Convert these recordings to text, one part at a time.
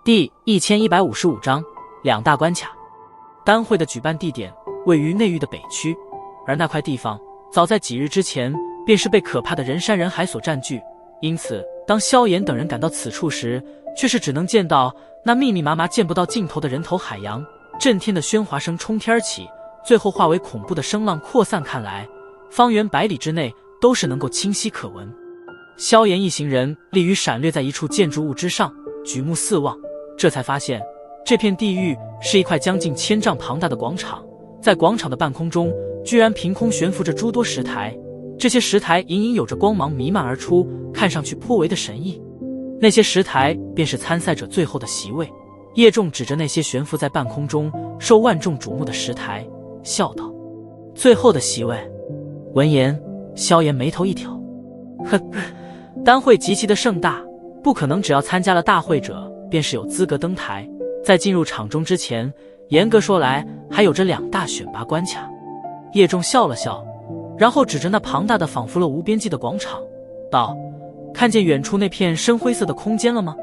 第1155章两大关卡。丹会的举办地点位于内域的北区，而那块地方早在几日之前便是被可怕的人山人海所占据，因此当萧炎等人赶到此处时，却是只能见到那密密麻麻见不到尽头的人头海洋，震天的喧哗声冲天而起，最后化为恐怖的声浪扩散开来，方圆百里之内都是能够清晰可闻。萧炎一行人立于闪掠在一处建筑物之上，举目四望，这才发现这片地域是一块将近1000丈庞大的广场，在广场的半空中居然凭空悬浮着诸多石台，这些石台隐隐有着光芒弥漫而出，看上去颇为的神异。那些石台便是参赛者最后的席位。叶仲指着那些悬浮在半空中受万众瞩目的石台笑道：最后的席位。闻言，萧炎眉头一挑，丹会极其的盛大，不可能只要参加了大会者便是有资格登台，在进入场中之前，严格说来还有着2大选拔关卡。叶仲笑了笑，然后指着那庞大的仿佛了无边际的广场道：看见远处那片深灰色的空间了吗？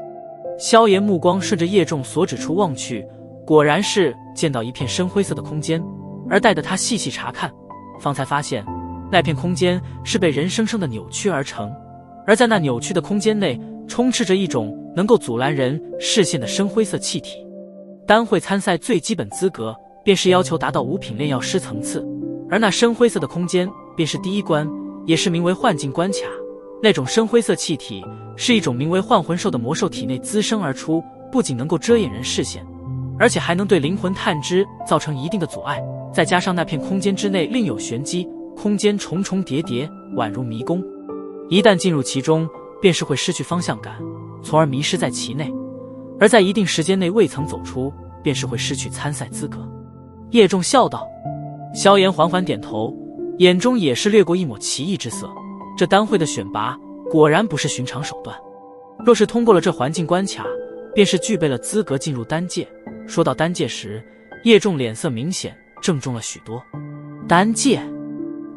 萧炎目光顺着叶仲所指处望去，果然是见到一片深灰色的空间，而待得他细细查看，方才发现那片空间是被人生生的扭曲而成，而在那扭曲的空间内充斥着一种能够阻拦人视线的深灰色气体。丹会参赛最基本资格便是要求达到5品炼药师层次，而那深灰色的空间便是第一关，也是名为幻境关卡。那种深灰色气体是一种名为幻魂兽的魔兽体内滋生而出，不仅能够遮掩人视线，而且还能对灵魂探知造成一定的阻碍，再加上那片空间之内另有玄机，空间重重叠叠，宛如迷宫，一旦进入其中便是会失去方向感，从而迷失在其内，而在一定时间内未曾走出，便是会失去参赛资格。叶仲笑道。萧炎缓缓点头，眼中也是掠过一抹奇异之色。这丹会的选拔果然不是寻常手段，若是通过了这环境关卡，便是具备了资格进入丹界。说到丹界时，叶仲脸色明显郑重了许多。丹界，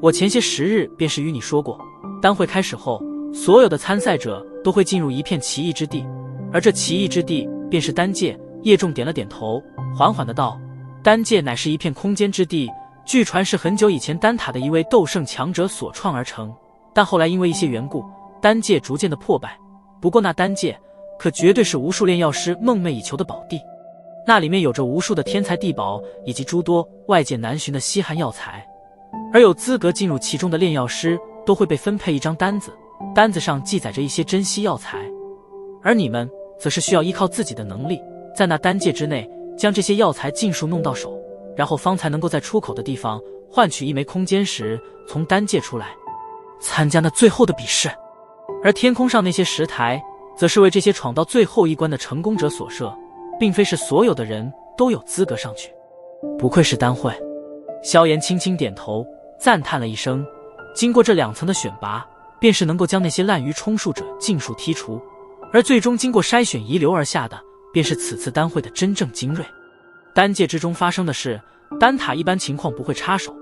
我前些时日便是与你说过，丹会开始后，所有的参赛者都会进入一片奇异之地，而这奇异之地便是丹界。叶仲点了点头，缓缓的道：丹界乃是一片空间之地，据传是很久以前丹塔的一位斗圣强者所创而成，但后来因为一些缘故，丹界逐渐的破败。不过那丹界可绝对是无数炼药师梦寐以求的宝地，那里面有着无数的天材地宝以及诸多外界难寻的稀罕药材，而有资格进入其中的炼药师都会被分配一张单子，单子上记载着一些珍稀药材，而你们则是需要依靠自己的能力，在那丹界之内将这些药材尽数弄到手，然后方才能够在出口的地方换取一枚空间石，从丹界出来参加那最后的比试。而天空上那些石台则是为这些闯到最后一关的成功者所设，并非是所有的人都有资格上去。不愧是丹会。萧炎轻轻点头，赞叹了一声。经过这2层的选拔，便是能够将那些滥竽充数者尽数剔除，而最终经过筛选遗留而下的，便是此次丹会的真正精锐。丹界之中发生的事，丹塔一般情况不会插手，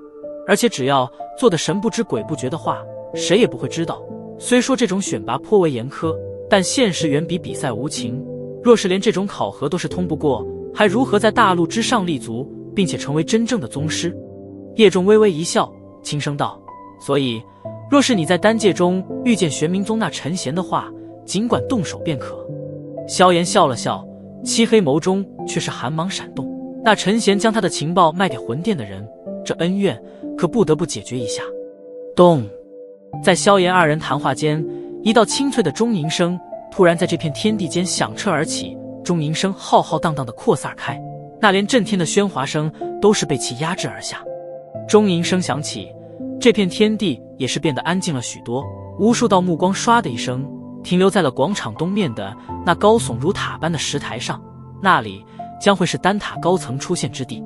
而且只要做得神不知鬼不觉的话，谁也不会知道。虽说这种选拔颇为严苛，但现实远比比赛无情，若是连这种考核都是通不过，还如何在大陆之上立足，并且成为真正的宗师？叶仲微微一笑，轻声道：所以若是你在丹界中遇见玄冥宗那陈贤的话，尽管动手便可。萧炎笑了笑，漆黑眸中却是寒芒闪动。那陈贤将他的情报卖给魂殿的人，这恩怨可不得不解决一下。咚！在萧炎2人谈话间，一道清脆的钟鸣声突然在这片天地间响彻而起，钟鸣声浩浩荡荡的扩散开，那连震天的喧哗声都是被其压制而下。钟鸣声响起，这片天地也是变得安静了许多，无数道目光唰的一声停留在了广场东面的那高耸如塔般的石台上，那里将会是丹塔高层出现之地。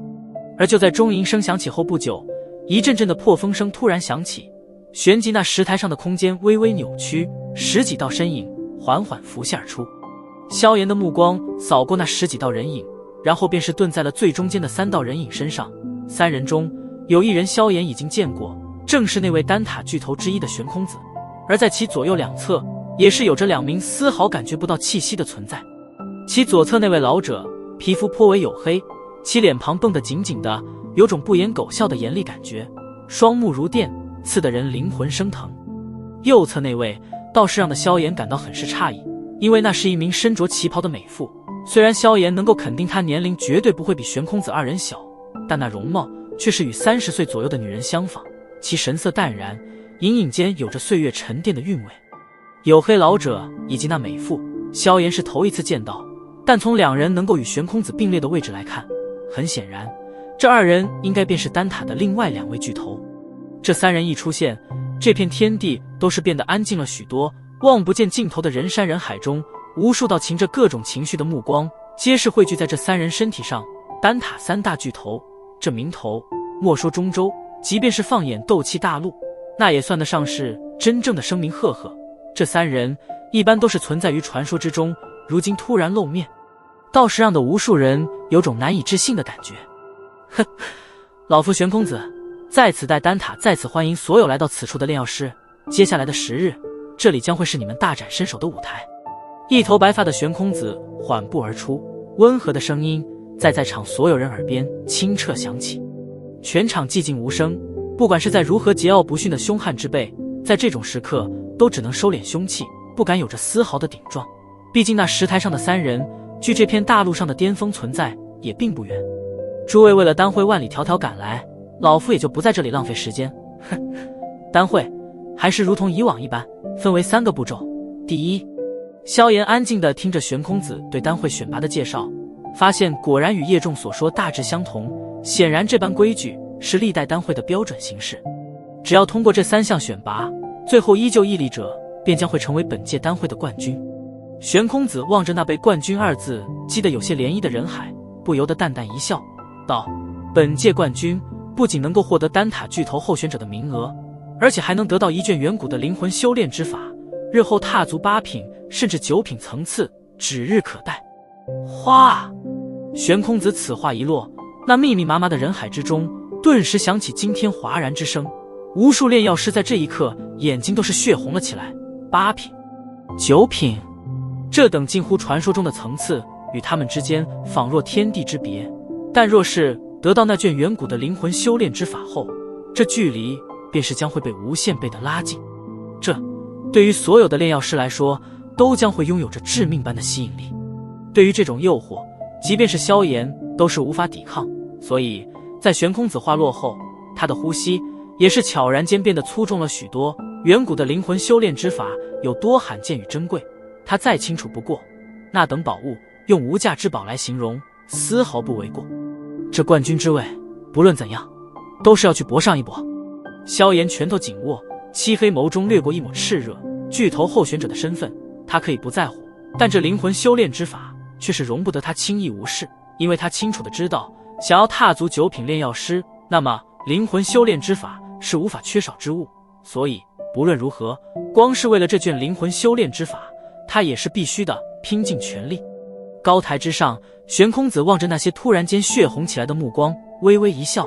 而就在钟鸣声响起后不久，一阵阵的破风声突然响起，旋即那石台上的空间微微扭曲，10几道身影缓缓浮现而出。萧炎的目光扫过那10几道人影，然后便是顿在了最中间的3道人影身上。3人中有一人萧炎已经见过，正是那位丹塔巨头之一的玄空子，而在其左右2侧也是有着2名丝毫感觉不到气息的存在。其左侧那位老者皮肤颇为黝黑，其脸庞绷得紧紧的，有种不言苟笑的严厉感觉，双目如电，刺得人灵魂生疼。右侧那位倒是让的萧炎感到很是诧异，因为那是一名身着旗袍的美妇。虽然萧炎能够肯定她年龄绝对不会比玄空子二人小，但那容貌却是与30岁左右的女人相仿，其神色淡然，隐隐间有着岁月沉淀的韵味。黝黑老者以及那美妇，萧炎是头一次见到，但从两人能够与玄空子并列的位置来看，很显然这二人应该便是丹塔的另外2位巨头。这3人一出现，这片天地都是变得安静了许多，望不见尽头的人山人海中，无数道噙着各种情绪的目光皆是汇聚在这3人身体上。丹塔3大巨头，这名头莫说中州，即便是放眼斗气大陆，那也算得上是真正的声名赫赫。这3人一般都是存在于传说之中，如今突然露面，倒是让的无数人有种难以置信的感觉。哼，老夫玄空子在此代丹塔再次欢迎所有来到此处的炼药师，接下来的10日，这里将会是你们大展身手的舞台。一头白发的玄空子缓步而出，温和的声音在场所有人耳边清澈响起。全场寂静无声，不管是在如何桀骜不驯的凶悍之辈，在这种时刻都只能收敛凶气，不敢有着丝毫的顶撞。毕竟那石台上的3人距这片大陆上的巅峰存在也并不远。诸位为了丹会万里迢迢赶来，老夫也就不在这里浪费时间。哼，丹会还是如同以往一般，分为3个步骤。第一，萧炎安静地听着玄空子对丹会选拔的介绍，发现果然与叶仲所说大致相同，显然这般规矩是历代丹会的标准形式。只要通过这3项选拔，最后依旧屹立者便将会成为本届丹会的冠军。玄空子望着那被冠军2字激得有些涟漪的人海，不由得淡淡一笑道，本届冠军不仅能够获得丹塔巨头候选者的名额，而且还能得到1卷远古的灵魂修炼之法，日后踏足8品甚至9品层次，指日可待。哗！玄空子此话一落，那密密麻麻的人海之中顿时响起惊天哗然之声，无数炼药师在这一刻眼睛都是血红了起来。8品、9品，这等近乎传说中的层次，与他们之间仿若天地之别。但若是得到那卷远古的灵魂修炼之法后，这距离便是将会被无限倍的拉近。这对于所有的炼药师来说，都将会拥有着致命般的吸引力。对于这种诱惑，即便是萧炎都是无法抵抗。所以在玄空子话落后，他的呼吸也是悄然间变得粗重了许多。远古的灵魂修炼之法有多罕见与珍贵，他再清楚不过，那等宝物用无价之宝来形容丝毫不为过。这冠军之位不论怎样都是要去搏上一搏。萧炎拳头紧握，漆黑眸中掠过一抹炽热。巨头候选者的身份他可以不在乎，但这灵魂修炼之法却是容不得他轻易无视。因为他清楚地知道，想要踏足9品炼药师，那么灵魂修炼之法是无法缺少之物。所以不论如何，光是为了这卷灵魂修炼之法，他也是必须的，拼尽全力。高台之上，玄空子望着那些突然间血红起来的目光，微微一笑，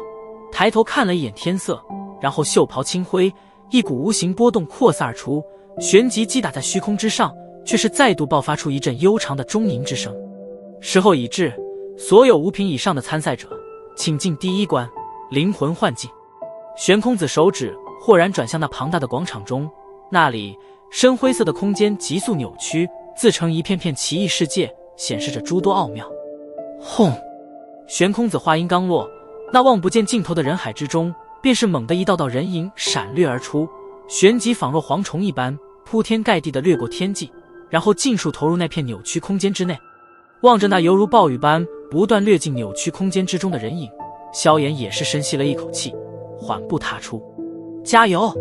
抬头看了一眼天色，然后袖袍轻挥，一股无形波动扩散而出，旋即击打在虚空之上，却是再度爆发出一阵悠长的钟鸣之声。时候已至，所有5品以上的参赛者，请进第1关，灵魂幻境。玄空子手指豁然转向那庞大的广场中，那里深灰色的空间急速扭曲，自成一片片奇异世界，显示着诸多奥妙。轰！玄空子话音刚落，那望不见尽头的人海之中，便是猛地一道道人影闪掠而出，旋即仿若蝗虫一般铺天盖地地掠过天际，然后尽数投入那片扭曲空间之内。望着那犹如暴雨般不断掠进扭曲空间之中的人影，萧炎也是深吸了一口气，缓步踏出。加油！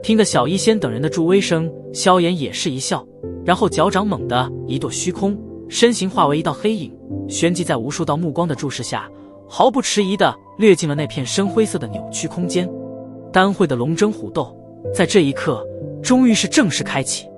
听得小医仙等人的助威声，萧炎也是一笑，然后脚掌猛地一跺虚空，身形化为一道黑影，旋即在无数道目光的注视下，毫不迟疑地掠进了那片深灰色的扭曲空间。丹会的龙争虎斗在这一刻终于是正式开启。